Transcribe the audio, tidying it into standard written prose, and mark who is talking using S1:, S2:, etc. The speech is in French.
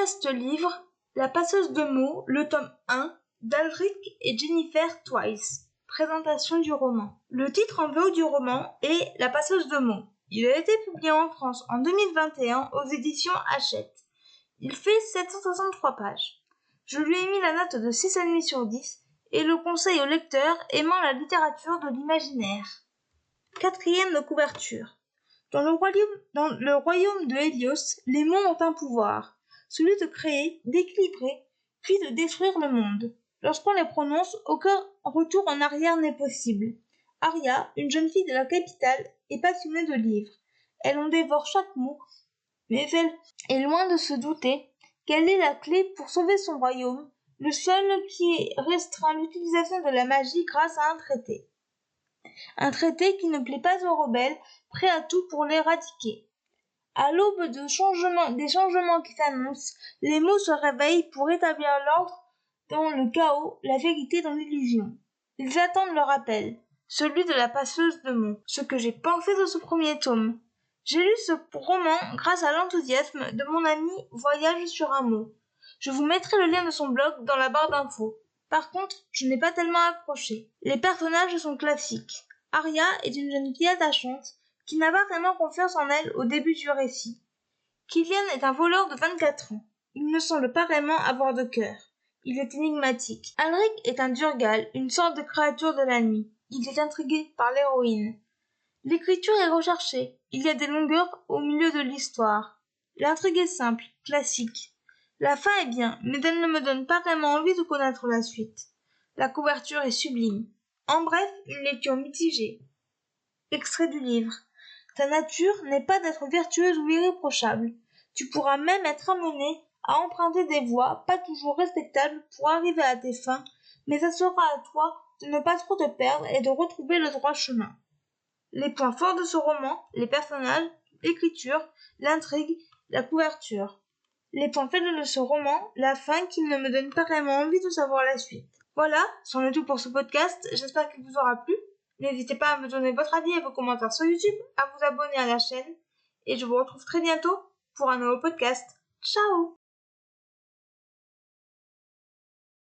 S1: reste livre La passeuse de mots, le tome 1, d'Alric et Jennifer Twice. Présentation du roman. Le titre en VO du roman est La passeuse de mots. Il a été publié en France en 2021 aux éditions Hachette. Il fait 763 pages. Je lui ai mis la note de 6,5 sur 10 et le conseille aux lecteurs aimant la littérature de l'imaginaire. 4e de couverture. Dans le royaume de Hélios, les mots ont un pouvoir, celui de créer, d'équilibrer, puis de détruire le monde. Lorsqu'on les prononce, aucun retour en arrière n'est possible. Aria, une jeune fille de la capitale, est passionnée de livres. Elle en dévore chaque mot, mais elle est loin de se douter qu'elle est la clé pour sauver son royaume, le seul qui restreint l'utilisation de la magie grâce à un traité. Un traité qui ne plaît pas aux rebelles, prêts à tout pour l'éradiquer. À l'aube des changements qui s'annoncent, les mots se réveillent pour établir l'ordre dans le chaos, la vérité dans l'illusion. Ils attendent leur appel, celui de la passeuse de mots. Ce que j'ai pensé de ce premier tome. J'ai lu ce roman grâce à l'enthousiasme de mon ami Voyage sur un mot. Je vous mettrai le lien de son blog dans la barre d'infos. Par contre, je n'ai pas tellement accroché. Les personnages sont classiques. Aria est une jeune fille attachante qui n'a pas vraiment confiance en elle au début du récit. Killian est un voleur de 24 ans. Il ne semble pas vraiment avoir de cœur. Il est énigmatique. Alric est un Durgal, une sorte de créature de la nuit. Il est intrigué par l'héroïne. L'écriture est recherchée. Il y a des longueurs au milieu de l'histoire. L'intrigue est simple, classique. La fin est bien, mais elle ne me donne pas vraiment envie de connaître la suite. La couverture est sublime. En bref, une lecture mitigée. Extrait du livre. Ta nature n'est pas d'être vertueuse ou irréprochable. Tu pourras même être amené à emprunter des voies pas toujours respectables pour arriver à tes fins, mais ça sera à toi de ne pas trop te perdre et de retrouver le droit chemin. Les points forts de ce roman, les personnages, l'écriture, l'intrigue, la couverture. Les points faibles de ce roman, la fin qui ne me donne pas vraiment envie de savoir la suite. Voilà, c'en est tout pour ce podcast, j'espère qu'il vous aura plu. N'hésitez pas à me donner votre avis et vos commentaires sur YouTube, à vous abonner à la chaîne, et je vous retrouve très bientôt pour un nouveau podcast. Ciao!